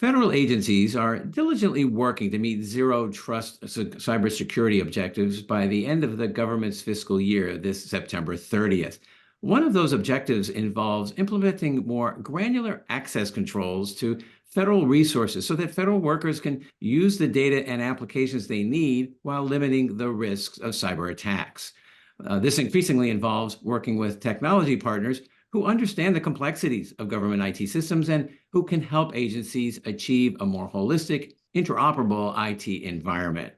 Federal agencies are diligently working to meet zero trust cybersecurity objectives by the end of the government's fiscal year, this September 30th. One of those objectives involves implementing more granular access controls to federal resources so that federal workers can use the data and applications they need while limiting the risks of cyber attacks. This increasingly involves working with technology partners who understand the complexities of government IT systems and who can help agencies achieve a more holistic, interoperable IT environment.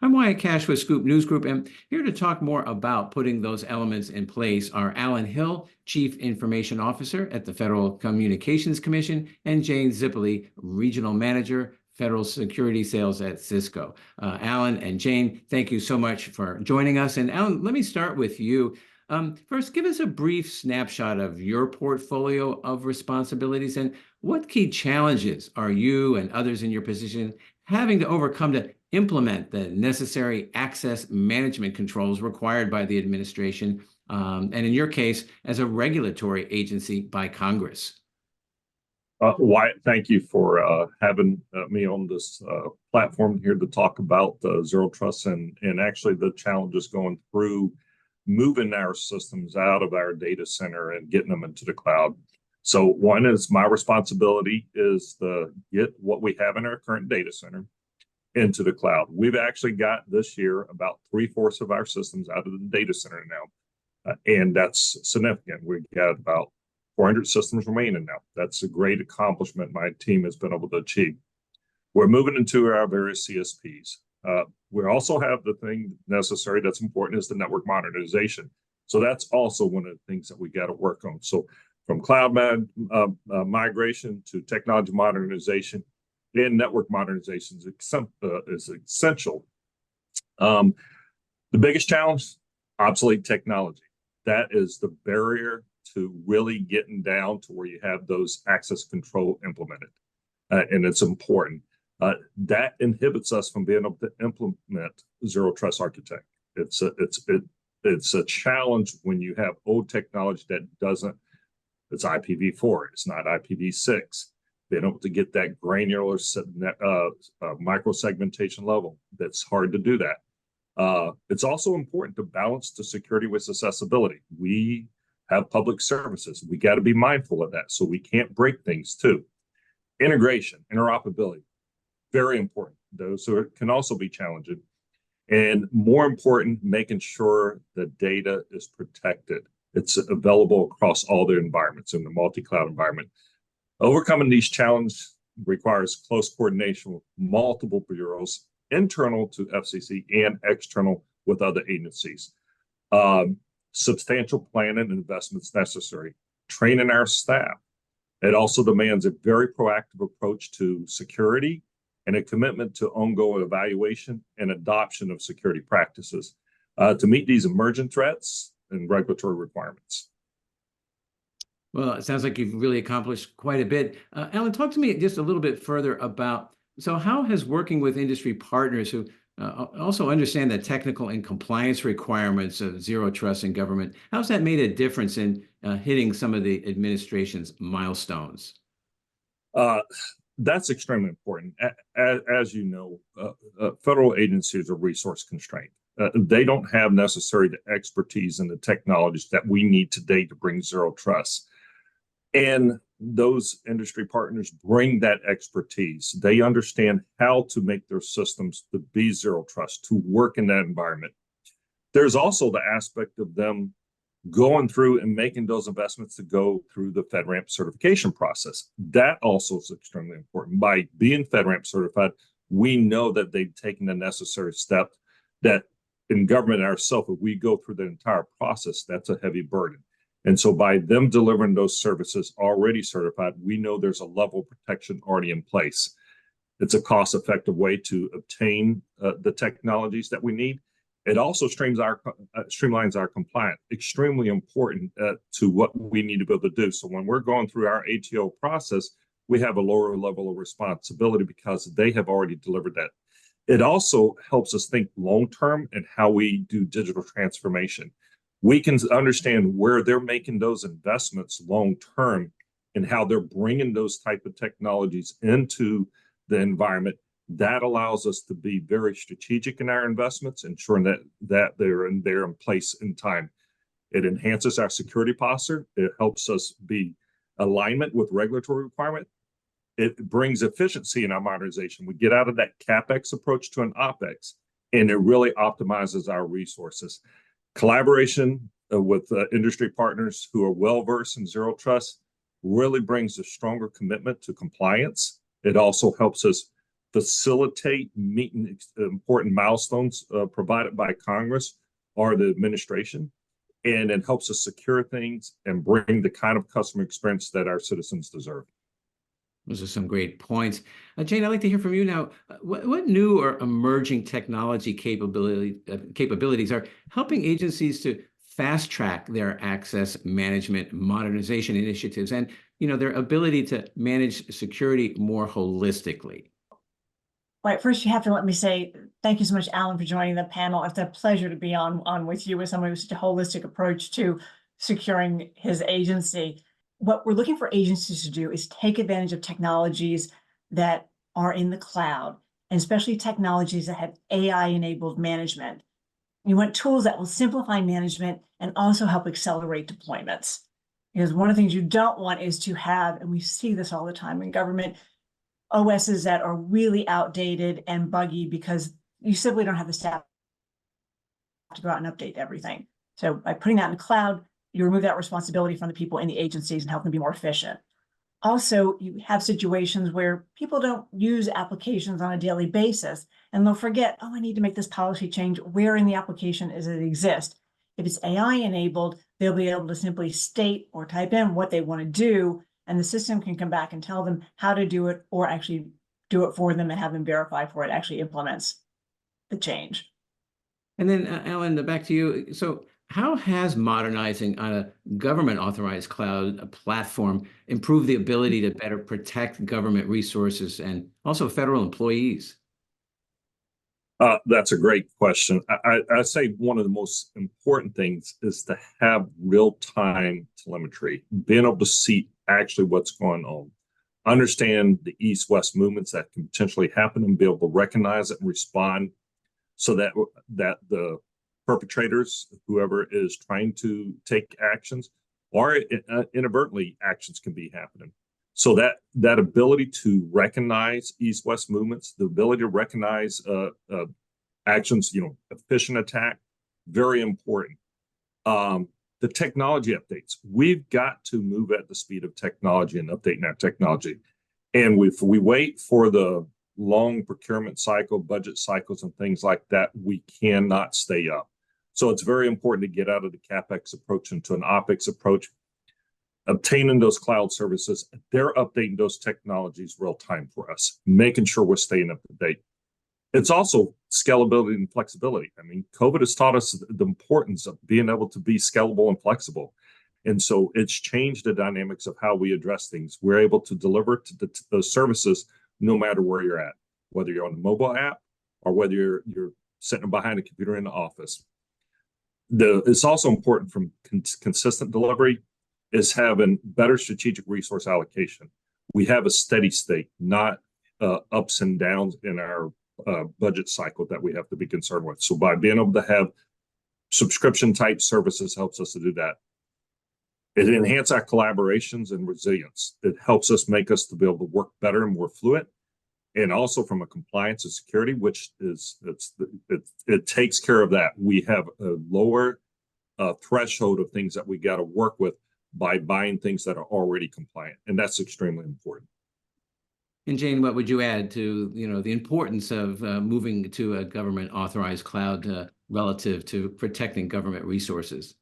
I'm Wyatt Cash with Scoop News Group, and here to talk more about putting those elements in place are Alan Hill, Chief Information Officer at the Federal Communications Commission, and Jane Zipoli, Regional Manager, Federal Security Sales at Cisco. Alan and Jane, thank you so much for joining us. And Alan, let me start with you. First, give us a brief snapshot of your portfolio of responsibilities and what key challenges are you and others in your position having to overcome to implement the necessary access management controls required by the administration, and in your case, as a regulatory agency by Congress. Wyatt, thank you for having me on this platform here to talk about zero trust and actually the challenges going through moving our systems out of our data center and getting them into the cloud. So one is my responsibility is to get what we have in our current data center into the cloud. We've actually got this year about 3/4 of our systems out of the data center now, and that's significant. We've got about 400 systems remaining now. That's a great accomplishment my team has been able to achieve. We're moving into our various CSPs. We also have the thing necessary that's important is the network modernization. So that's also one of the things that we got to work on. So from cloud migration to technology modernization and network modernization is essential. The biggest challenge, obsolete technology. That is the barrier to really getting down to where you have those access control implemented. And it's important. That inhibits us from being able to implement zero trust architect. It's a challenge when you have old technology that doesn't. It's IPv4. It's not IPv6. Being able to get that granular micro segmentation level. That's hard to do that. It's also important to balance the security with accessibility. We have public services. We got to be mindful of that, so we can't break things too. Integration, interoperability. Very important. Those can also be challenging. And more important, making sure the data is protected. It's available across all the environments in the multi-cloud environment. Overcoming these challenges requires close coordination with multiple bureaus, internal to FCC and external with other agencies. Substantial planning and investments necessary. Training our staff. It also demands a very proactive approach to security and a commitment to ongoing evaluation and adoption of security practices to meet these emergent threats and regulatory requirements. Well, it sounds like you've really accomplished quite a bit. Alan, talk to me just a little bit further about, so how has working with industry partners who also understand the technical and compliance requirements of zero trust in government, how's that made a difference in hitting some of the administration's milestones? That's extremely important. As you know, federal agencies are resource constrained. They don't have necessarily the expertise and the technologies that we need today to bring zero trust. And those industry partners bring that expertise. They understand how to make their systems to be zero trust, to work in that environment. There's also the aspect of them going through and making those investments to go through the FedRAMP certification process. That also is extremely important. By being FedRAMP certified, we know that they've taken the necessary step that in government ourselves, if we go through the entire process, that's a heavy burden. And so by them delivering those services already certified, we know there's a level of protection already in place. It's a cost-effective way to obtain the technologies that we need. It also streamlines our compliance, extremely important to what we need to be able to do. So when we're going through our ATO process, we have a lower level of responsibility because they have already delivered that. It also helps us think long-term and how we do digital transformation. We can understand where they're making those investments long-term and how they're bringing those type of technologies into the environment. That allows us to be very strategic in our investments, ensuring that they're in place in time. It enhances our security posture. It helps us be alignment with regulatory requirement. It brings efficiency in our modernization. We get out of that CapEx approach to an OpEx, and it really optimizes our resources. Collaboration with industry partners who are well-versed in zero trust really brings a stronger commitment to compliance. It also helps us facilitate meeting important milestones provided by Congress or the administration. And it helps us secure things and bring the kind of customer experience that our citizens deserve. Those are some great points. Jane, I'd like to hear from you now. What new or emerging technology capabilities are helping agencies to fast track their access management modernization initiatives and their ability to manage security more holistically? Right. First, you have to let me say thank you so much, Alan, for joining the panel. It's a pleasure to be on with you with someone with such a holistic approach to securing his agency. What we're looking for agencies to do is take advantage of technologies that are in the cloud, and especially technologies that have AI-enabled management. You want tools that will simplify management and also help accelerate deployments. Because one of the things you don't want is to have, and we see this all the time in government, OSs that are really outdated and buggy because you simply don't have the staff to go out and update everything. So by putting that in the cloud, you remove that responsibility from the people in the agencies and help them be more efficient. Also, you have situations where people don't use applications on a daily basis, and they'll forget, oh, I need to make this policy change. Where in the application does it exist? If it's AI enabled, they'll be able to simply state or type in what they want to do, and the system can come back and tell them how to do it or actually do it for them and have them verify before it actually implements the change. And then, Alan, back to you. So how has modernizing on a government authorized cloud platform improved the ability to better protect government resources and also federal employees? That's a great question. I say one of the most important things is to have real-time telemetry, being able to see actually what's going on, understand the east-west movements that can potentially happen and be able to recognize it and respond so that the perpetrators, whoever is trying to take actions, or inadvertently actions can be happening. So that ability to recognize east-west movements, the ability to recognize actions, efficient attack, very important. The technology updates, we've got to move at the speed of technology and updating our technology. And if we wait for the long procurement cycle, budget cycles, and things like that, we cannot stay up. So it's very important to get out of the CapEx approach into an OpEx approach. Obtaining those cloud services, they're updating those technologies real time for us, making sure we're staying up to date. It's also scalability and flexibility. I mean, COVID has taught us the importance of being able to be scalable and flexible. And so it's changed the dynamics of how we address things. We're able to deliver to those services no matter where you're at, whether you're on the mobile app or whether you're sitting behind a computer in the office. It's also important from consistent delivery is having better strategic resource allocation. We have a steady state, not ups and downs in our budget cycle that we have to be concerned with. So by being able to have subscription type services helps us to do that. It enhances our collaborations and resilience. It helps us make us to be able to work better and more fluent. And also from a compliance and security, which it takes care of that. We have a lower threshold of things that we got to work with by buying things that are already compliant. And that's extremely important. And Jane, what would you add to the importance of moving to a government authorized cloud relative to protecting government resources?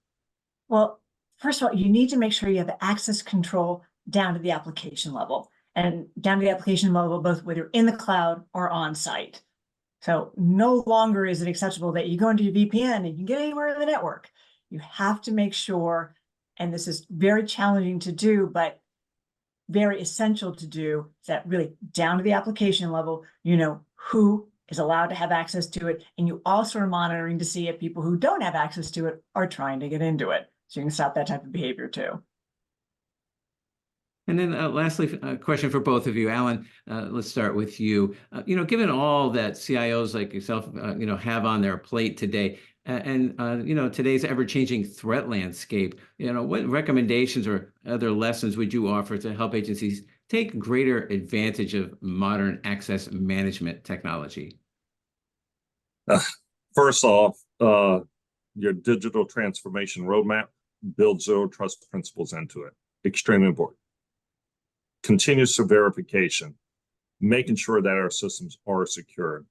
Well, first of all, you need to make sure you have access control down to the application level, and down to the application level, both whether you're in the cloud or on site. So no longer is it acceptable that you go into your VPN and you can get anywhere in the network. You have to make sure, and this is very challenging to do, but very essential to do, that really down to the application level, who is allowed to have access to it. And you also are monitoring to see if people who don't have access to it are trying to get into it. So you can stop that type of behavior too. And then lastly, a question for both of you. Alan, let's start with you. Given all that CIOs like yourself, have on their plate today, and today's ever-changing threat landscape, what recommendations or other lessons would you offer to help agencies take greater advantage of modern access management technology? First off, your digital transformation roadmap, build zero trust principles into it. Extremely important. Continuous verification, making sure that our systems are secure.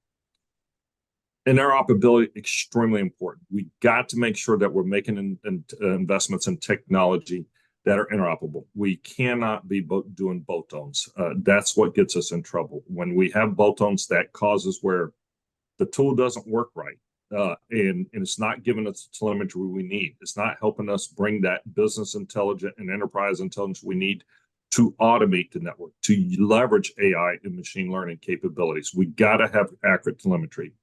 Interoperability, extremely important. We got to make sure that we're making investments in technology that are interoperable. We cannot be doing bolt-ons. That's what gets us in trouble. When we have bolt-ons, that causes where the tool doesn't work right. And it's not giving us the telemetry we need. It's not helping us bring that business intelligence and enterprise intelligence we need to automate the network, to leverage AI and machine learning capabilities. We got to have accurate telemetry.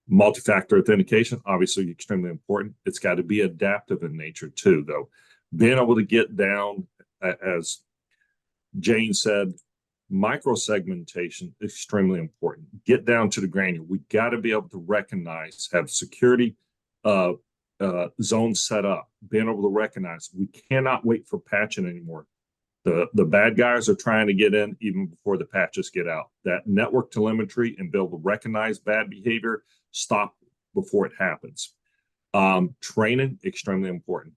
Multi-factor authentication, obviously extremely important. It's got to be adaptive in nature too, though. Being able to get down, as Jane said, micro-segmentation, extremely important. Get down to the granular. We got to be able to recognize, have security zones set up, being able to recognize. We cannot wait for patching anymore. The bad guys are trying to get in even before the patches get out. That network telemetry and be able to recognize bad behavior, stop before it happens. Training, extremely important.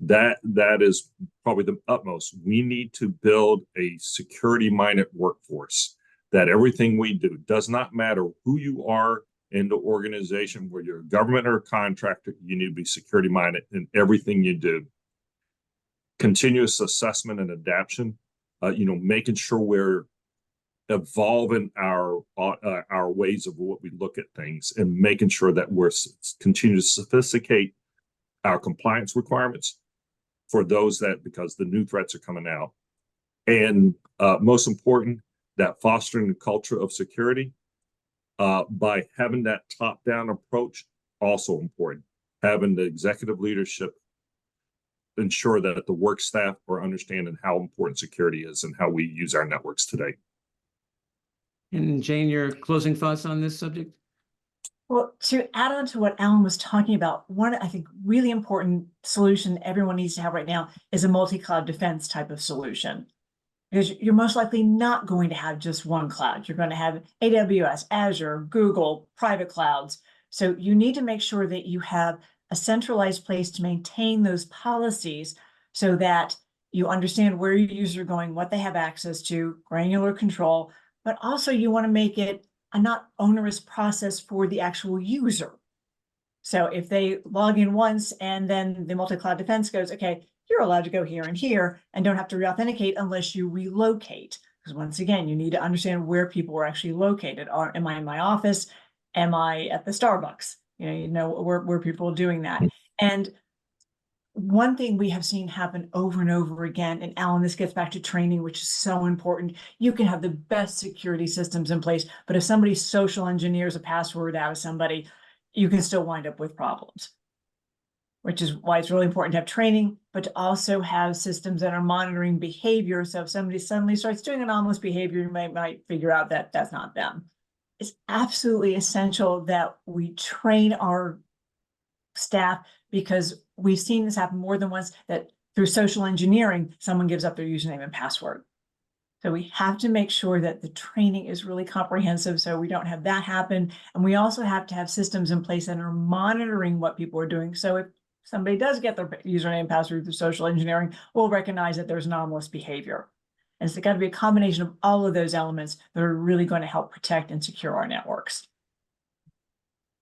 That is probably the utmost. We need to build a security-minded workforce, that everything we do does not matter who you are in the organization, whether you're a government or a contractor, you need to be security-minded in everything you do. Continuous assessment and adaptation, making sure we're evolving our ways of what we look at things and making sure that we're continue to sophisticate our compliance requirements for those that, because the new threats are coming out. And most important, that fostering the culture of security by having that top-down approach, also important. Having the executive leadership ensure that the work staff are understanding how important security is and how we use our networks today. And Jane, your closing thoughts on this subject? Well, to add on to what Alan was talking about, one, I think, really important solution everyone needs to have right now is a multi-cloud defense type of solution. Because you're most likely not going to have just one cloud. You're going to have AWS, Azure, Google, private clouds. So you need to make sure that you have a centralized place to maintain those policies so that you understand where your users are going, what they have access to, granular control, but also you want to make it a not onerous process for the actual user. So if they log in once and then the multi-cloud defense goes, okay, you're allowed to go here and here and don't have to re-authenticate unless you relocate. Because once again, you need to understand where people are actually located. Am I in my office? Am I at the Starbucks? Where people are doing that. And one thing we have seen happen over and over again, and Alan, this gets back to training, which is so important. You can have the best security systems in place, but if somebody social engineers a password out of somebody, you can still wind up with problems. Which is why it's really important to have training, but to also have systems that are monitoring behavior. So if somebody suddenly starts doing anomalous behavior, you might figure out that that's not them. It's absolutely essential that we train our staff, because we've seen this happen more than once, that through social engineering, someone gives up their username and password. So we have to make sure that the training is really comprehensive so we don't have that happen. And we also have to have systems in place that are monitoring what people are doing. So if somebody does get their username and password through social engineering, we'll recognize that there's anomalous behavior. And it's got to be a combination of all of those elements that are really going to help protect and secure our networks.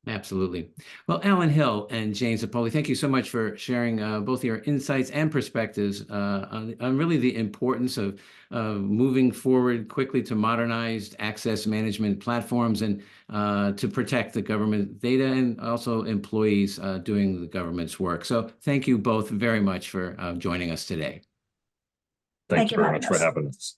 Absolutely. Well, Alan Hill and Jane Zipoli, thank you so much for sharing both your insights and perspectives on really the importance of moving forward quickly to modernized access management platforms and to protect the government data and also employees doing the government's work. So thank you both very much for joining us today. Thank you very much for having us.